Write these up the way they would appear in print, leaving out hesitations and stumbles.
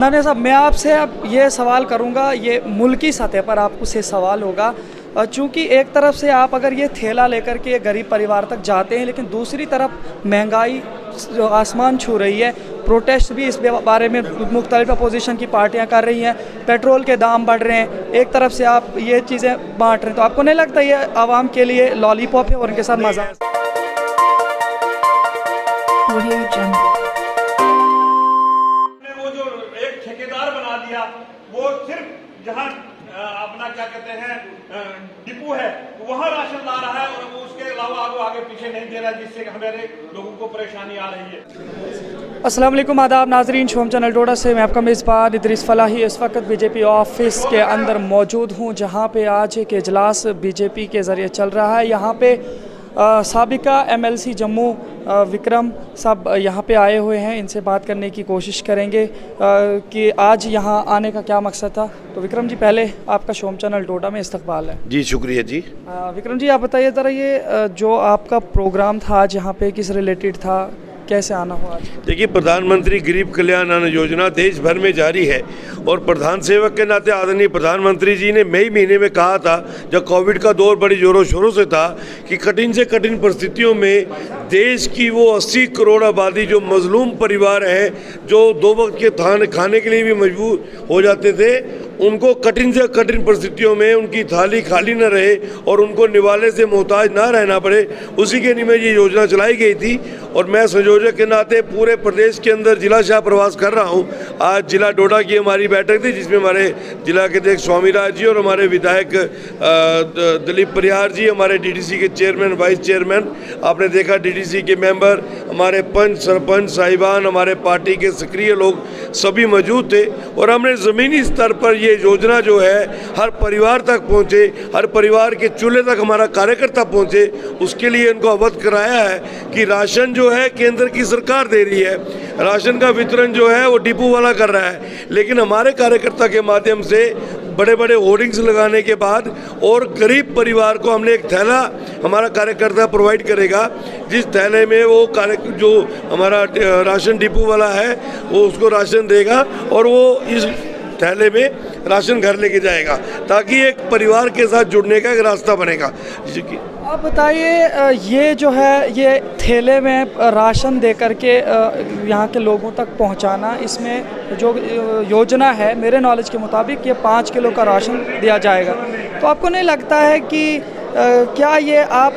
नाने साहब, मैं आपसे अब ये सवाल करूंगा, ये मुल्की सतह पर आपको से सवाल होगा। चूँकि एक तरफ से आप अगर ये थैला लेकर के गरीब परिवार तक जाते हैं, लेकिन दूसरी तरफ महंगाई जो आसमान छू रही है, प्रोटेस्ट भी इस बारे में मुख्तलिफ अपोजिशन की पार्टियां कर रही हैं, पेट्रोल के दाम बढ़ रहे हैं, एक तरफ से आप ये चीज़ें बांट रहे हैं, तो आपको नहीं लगता ये आवाम के लिए लॉलीपॉप है और उनके साथ मजा? वो जो एक ठेकेदार बना दिया, वो सिर्फ जहाँ अपना क्या कहते हैं डिपो है वहाँ राशन ला रहा है और उसके अलावा वो आगे पीछे नहीं दे रहा, जिससे हमारे लोगों को परेशानी आ रही है। अस्सलाम वालेकुम, आदाब नाजरीन, शोम चैनल डोडा से मैं आपका मेज़बान इदरीस फलाही इस वक्त बीजेपी ऑफिस के अंदर मौजूद हूँ, जहाँ पे आज एक इजलास बीजेपी के ज़रिए चल रहा है। यहाँ पे साबिका MLC जम्मू विक्रम साहब यहाँ पे आए हुए हैं, इनसे बात करने की कोशिश करेंगे कि आज यहाँ आने का क्या मकसद था। तो विक्रम जी, पहले आपका शोम चैनल डोडा में इस्तकबाल है। जी शुक्रिया जी। विक्रम जी, आप बताइए ज़रा, ये जो आपका प्रोग्राम था आज यहाँ पे किस रिलेटेड था, कैसे आना हुआ? देखिए, प्रधानमंत्री गरीब कल्याण अन्न योजना देश भर में जारी है और प्रधान सेवक के नाते आदरणीय प्रधानमंत्री जी ने मई महीने में कहा था, जब कोविड का दौर बड़ी जोरों शोरों से था, कि कठिन से कठिन परिस्थितियों में देश की वो 80 करोड़ आबादी जो मजलूम परिवार हैं, जो दो वक्त के खाने के लिए भी मजबूर हो जाते थे, उनको कठिन से कठिन परिस्थितियों में उनकी थाली खाली न रहे और उनको निवाले से मोहताज ना रहना पड़े, उसी के लिए ये योजना चलाई गई थी। और मैं संयोजक के नाते पूरे प्रदेश के अंदर जिला शाह प्रवास कर रहा हूँ। आज जिला डोडा की हमारी बैठक थी, जिसमें हमारे जिला के अध्यक्ष स्वामी राज जी और हमारे विधायक दिलीप परिहार जी, हमारे DDC के चेयरमैन, वाइस चेयरमैन, आपने देखा DDC के मेंबर, हमारे पंच, सरपंच साहिबान, हमारे पार्टी के सक्रिय लोग सभी मौजूद थे। और हमने ज़मीनी स्तर पर ये योजना जो है हर परिवार तक पहुँचे, हर परिवार के चूल्हे तक हमारा कार्यकर्ता पहुँचे, उसके लिए इनको अवगत कराया है कि राशन जो है केंद्र की सरकार दे रही है, राशन का वितरण जो है वो डिपो वाला कर रहा है, लेकिन हमारे कार्यकर्ता के माध्यम से बड़े बड़े होर्डिंग्स लगाने के बाद और गरीब परिवार को हमने एक थैला हमारा कार्यकर्ता प्रोवाइड करेगा, जिस थैले में वो जो हमारा राशन डिपो वाला है वो उसको राशन देगा और वो इस थैले में राशन घर लेके जाएगा, ताकि एक परिवार के साथ जुड़ने का एक रास्ता बनेगा। आप बताइए, ये जो है ये थैले में राशन दे करके यहाँ के लोगों तक पहुँचाना, इसमें जो योजना है मेरे नॉलेज के मुताबिक ये 5 किलो का राशन दिया जाएगा। तो आपको नहीं लगता है कि क्या ये आप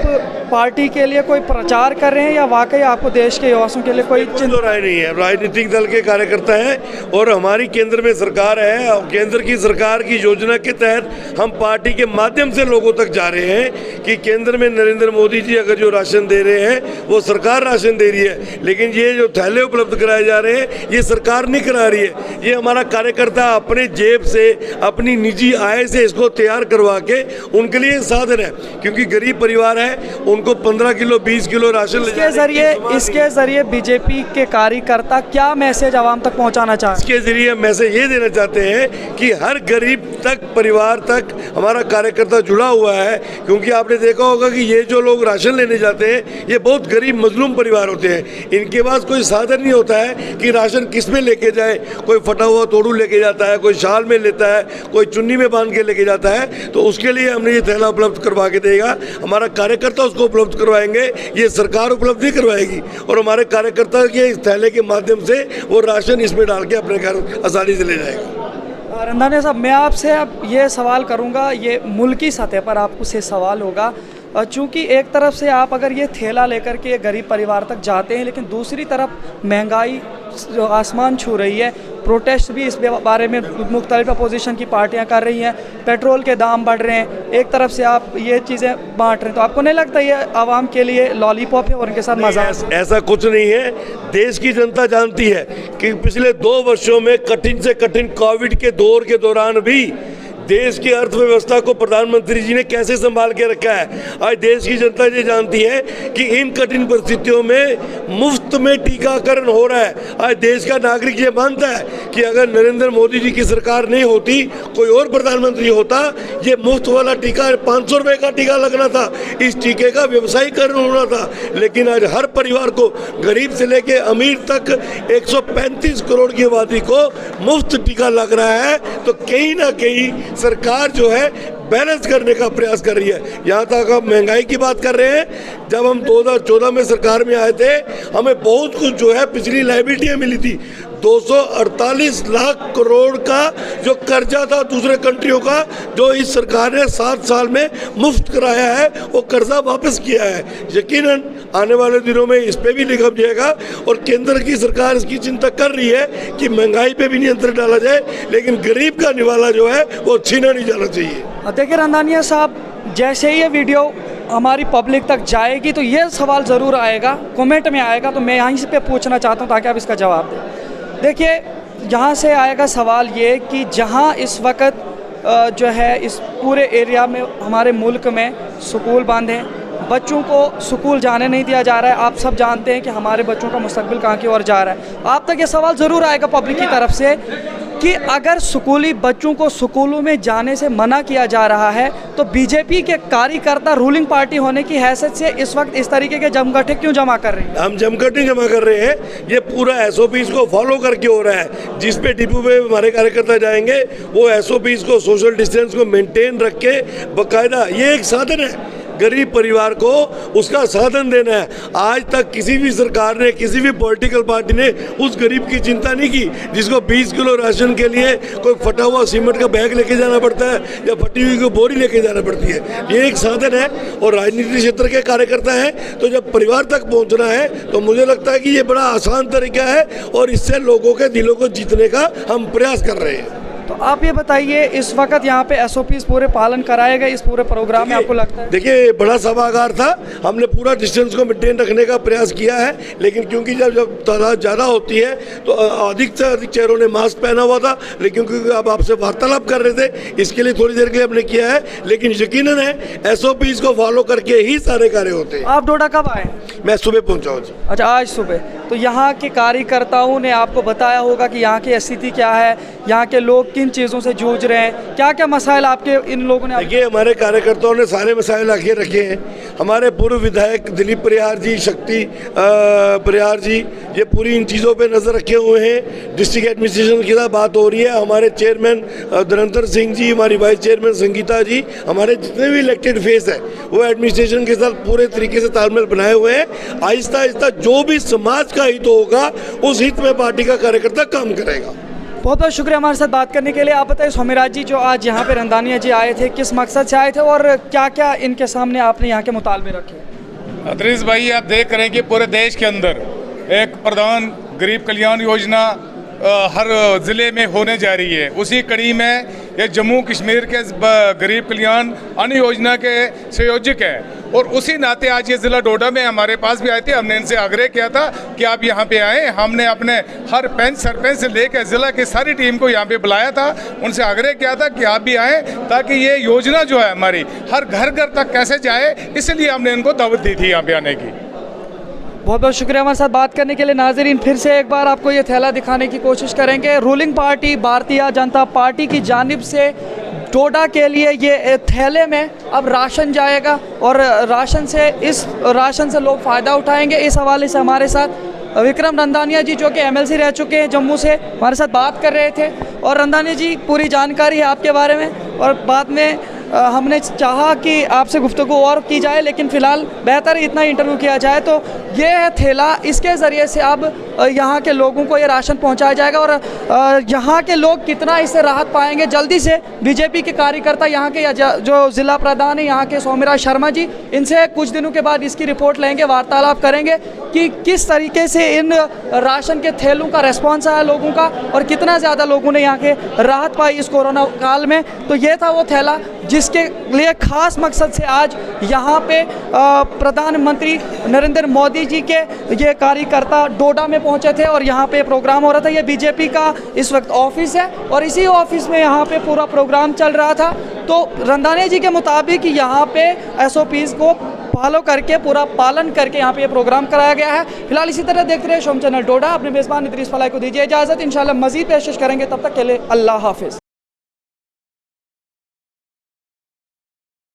पार्टी के लिए कोई प्रचार कर रहे हैं या वाकई आपको देश के युवाओं के लिए कोई चिंता राय नहीं है? राजनीतिक दल के कार्यकर्ता हैं और हमारी केंद्र में सरकार है और केंद्र की सरकार की योजना के तहत हम पार्टी के माध्यम से लोगों तक जा रहे हैं कि केंद्र में नरेंद्र मोदी जी अगर जो राशन दे रहे हैं वो सरकार राशन दे रही है, लेकिन ये जो थैले उपलब्ध कराए जा रहे हैं ये सरकार नहीं करा रही है। ये हमारा कार्यकर्ता अपने जेब से, अपनी निजी आय से इसको तैयार करवा के उनके लिए साधन है, क्योंकि गरीब परिवार है, उनको 15 किलो 20 किलो राशन इसके जरिए बीजेपी के कार्यकर्ता क्या मैसेज आवाम तक पहुंचाना चाहते हैं? इसके जरिए मैसेज ये देना चाहते हैं कि हर गरीब तक, परिवार तक हमारा कार्यकर्ता जुड़ा हुआ है, क्योंकि आपने देखा होगा कि ये जो लोग राशन लेने जाते हैं ये बहुत गरीब मजलूम परिवार होते हैं, इनके पास कोई साधन नहीं होता है कि राशन किस में लेके जाए। कोई फटा हुआ तोड़ू लेके जाता है, कोई शाल में लेता है, कोई चुन्नी में बांध के लेके जाता है। तो उसके लिए हमने ये थैला उपलब्ध करवा के देगा, हमारा कार्यकर्ता उसको उपलब्ध करवाएंगे, ये सरकार उपलब्ध नहीं करवाएगी, और हमारे कार्यकर्ता के इस थैले के माध्यम से वो राशन इसमें डाल के अपने घर आसानी से ले जाएगा। रंधाने साहब, मैं आपसे अब ये सवाल करूंगा, ये मुल्की सतह पर आपको से सवाल होगा। चूँकि एक तरफ से आप अगर ये थैला लेकर के गरीब परिवार तक जाते हैं, लेकिन दूसरी तरफ महंगाई जो आसमान छू रही है, प्रोटेस्ट भी इस बारे में मुख्तलिफ अपोजिशन की पार्टियां कर रही हैं, पेट्रोल के दाम बढ़ रहे हैं, एक तरफ से आप ये चीज़ें बांट रहे हैं, तो आपको नहीं लगता ये आवाम के लिए लॉलीपॉप है और उनके साथ मजा? ऐसा कुछ नहीं है। देश की जनता जानती है कि पिछले 2 वर्षों में कठिन से कठिन कोविड के दौर के दौरान भी देश की अर्थव्यवस्था को प्रधानमंत्री जी ने कैसे संभाल के रखा है। आज देश की जनता ये जानती है कि इन कठिन परिस्थितियों में मुफ्त में टीकाकरण हो रहा है। आज देश का नागरिक ये मानता है कि अगर नरेंद्र मोदी जी की सरकार नहीं होती, कोई और प्रधानमंत्री होता, ये मुफ्त वाला टीका 500 रुपये का टीका लगना था, इस टीके का व्यवसायीकरण होना था। लेकिन आज हर परिवार को, गरीब से लेके अमीर तक 135 करोड़ की आबादी को मुफ्त टीका लग रहा है। तो कहीं ना कहीं सरकार जो है बैलेंस करने का प्रयास कर रही है। यहाँ तक आप महंगाई की बात कर रहे हैं, जब हम 2014 में सरकार में आए थे, हमें बहुत कुछ जो है पिछली लायबिलिटियाँ मिली थी। 248 लाख करोड़ का जो कर्जा था दूसरे कंट्रियों का, जो इस सरकार ने 7 साल में मुफ्त कराया है, वो कर्जा वापस किया है। यकीनन आने वाले दिनों में इस पे भी निगम जाएगा और केंद्र की सरकार इसकी चिंता कर रही है कि महंगाई पे भी नियंत्रण डाला जाए, लेकिन गरीब का निवाला जो है वो छीना नहीं जाना चाहिए। देखिए रंधानिया साहब, जैसे ही ये वीडियो हमारी पब्लिक तक जाएगी तो ये सवाल ज़रूर आएगा, कमेंट में आएगा, तो मैं यहीं से पे पूछना चाहता हूँ ताकि आप इसका जवाब दें। देखिए, यहाँ से आएगा सवाल ये कि जहाँ इस वक्त जो है इस पूरे एरिया में हमारे मुल्क में स्कूल बंद हैं, बच्चों को स्कूल जाने नहीं दिया जा रहा है। आप सब जानते हैं कि हमारे बच्चों का मुस्तकबिल कहाँ की ओर जा रहा है। आप तक ये सवाल ज़रूर आएगा पब्लिक की तरफ से कि अगर स्कूली बच्चों को स्कूलों में जाने से मना किया जा रहा है तो बीजेपी के कार्यकर्ता रूलिंग पार्टी होने की हैसियत से इस वक्त इस तरीके के जमघटे क्यों जमा कर रहे हैं? हम जमघट नहीं जमा कर रहे हैं, ये पूरा SOPs को फॉलो करके हो रहा है। जिस पे डिपो पे हमारे कार्यकर्ता जाएंगे, वो SOPs को, सोशल डिस्टेंस को मेंटेन रख के बाकायदा, ये एक साधन है गरीब परिवार को उसका साधन देना है। आज तक किसी भी सरकार ने, किसी भी पॉलिटिकल पार्टी ने उस गरीब की चिंता नहीं की जिसको 20 किलो राशन के लिए कोई फटा हुआ सीमेंट का बैग लेके जाना पड़ता है या फटी हुई कोई बोरी लेके जाना पड़ती है। ये एक साधन है और राजनीतिक क्षेत्र के कार्यकर्ता हैं, तो जब परिवार तक पहुंचना है तो मुझे लगता है कि ये बड़ा आसान तरीका है और इससे लोगों के दिलों को जीतने का हम प्रयास कर रहे हैं। तो आप ये बताइए, इस वक्त यहाँ पे SOPs पूरे पालन कराए गए इस पूरे प्रोग्राम में, आपको लगता है? देखिए, बड़ा सभागार था, हमने पूरा डिस्टेंस को मेंटेन रखने का प्रयास किया है, लेकिन क्योंकि जब तादाद ज़्यादा होती है तो अधिक से अधिक चेहरों ने मास्क पहना हुआ था, लेकिन क्योंकि अब आपसे वार्तालाप कर रहे थे, इसके लिए थोड़ी देर के लिए हमने किया है। लेकिन यकीनन है SOPs को फॉलो करके ही सारे कार्य होते हैं। आप डोडा कब आए? मैं सुबह पहुँचा हूँ। अच्छा, आज सुबह। तो यहाँ के कार्यकर्ताओं ने आपको बताया होगा कि यहाँ की स्थिति क्या है, यहाँ के लोग किन चीज़ों से जूझ रहे हैं, क्या क्या मसाइल आपके इन लोगों ने? देखिए, हमारे कार्यकर्ताओं ने सारे मसाइल आगे रखे हैं। हमारे पूर्व विधायक दिलीप परिहार जी, शक्ति परिहार जी, ये पूरी इन चीज़ों पे नज़र रखे हुए हैं। डिस्ट्रिक्ट एडमिनिस्ट्रेशन की बात हो रही है, हमारे चेयरमैन धुरंधर सिंह जी, हमारी वाइस चेयरमैन संगीता जी, हमारे जितने भी इलेक्टेड फेस है वो एडमिनिस्ट्रेशन के साथ पूरे तरीके से तालमेल बनाए हुए हैं। आहिस्ता आहिस्ता जो भी समाज का हित होगा उस हित में पार्टी का कार्यकर्ता काम करेगा। बहुत बहुत शुक्रिया हमारे साथ बात करने के लिए। आप बताइए सोमेराज जी, जो आज यहाँ पे रंधानिया जी आए थे, किस मकसद से आए थे और क्या क्या इनके सामने आपने यहाँ के मुतालबे रखे? अदरीस भाई, आप देख रहे हैं कि पूरे देश के अंदर एक प्रधान गरीब कल्याण योजना हर ज़िले में होने जा रही है। उसी कड़ी में ये जम्मू कश्मीर के गरीब कल्याण अन्न योजना के संयोजक हैं और उसी नाते आज ये ज़िला डोडा में हमारे पास भी आए थे। हमने इनसे आग्रह किया था कि आप यहाँ पे आएँ। हमने अपने हर पंच सरपंच से लेकर ज़िला की सारी टीम को यहाँ पे बुलाया था, उनसे आग्रह किया था कि आप भी आएँ ताकि ये योजना जो है हमारी हर घर घर तक कैसे जाए, इसलिए हमने इनको दावत दी थी यहाँ पे आने की। बहुत बहुत शुक्रिया हमारे साथ बात करने के लिए। नाज़रीन, फिर से एक बार आपको ये थैला दिखाने की कोशिश करेंगे। Ruling party Bharatiya Janata party की जानिब से डोडा के लिए ये थैले में अब राशन जाएगा और राशन से लोग फ़ायदा उठाएंगे। इस हवाले से हमारे साथ विक्रम रंधानिया जी, जो कि MLC रह चुके हैं जम्मू से, हमारे साथ बात कर रहे थे। और रंधानिया जी, पूरी जानकारी है आपके बारे में और बाद में हमने चाहा कि आपसे गुफ्तगू और की जाए, लेकिन फ़िलहाल बेहतर इतना इंटरव्यू किया जाए। तो ये है थैला, इसके ज़रिए से अब यहाँ के लोगों को ये राशन पहुँचाया जाएगा और यहाँ के लोग कितना इससे राहत पाएंगे, जल्दी से बीजेपी के कार्यकर्ता यहाँ के जो ज़िला प्रधान है यहाँ के सोमेराज शर्मा जी, इनसे कुछ दिनों के बाद इसकी रिपोर्ट लेंगे, वार्तालाप करेंगे कि किस तरीके से इन राशन के थैलों का रेस्पॉन्स आया लोगों का और कितना ज़्यादा लोगों ने यहाँ के राहत पाई इस कोरोना काल में। तो ये था वो थैला जिसके लिए खास मकसद से आज यहाँ पे प्रधानमंत्री नरेंद्र मोदी जी के ये कार्यकर्ता डोडा में पहुँचे थे और यहाँ पे प्रोग्राम हो रहा था। ये बीजेपी का इस वक्त ऑफिस है और इसी ऑफिस में यहाँ पे पूरा प्रोग्राम चल रहा था। तो रंधाने जी के मुताबिक यहाँ पे SOPs को फॉलो करके, पूरा पालन करके यहाँ पे ये प्रोग्राम कराया गया है। फिलहाल इसी तरह देखते रहे शोम चैनल डोडा। अपने मेज़बान इदरीस फलाई को दीजिए इजाज़त। इंशाल्लाह मज़ीद पेशकश करेंगे, तब तक के लिए अल्लाह हाफिज़।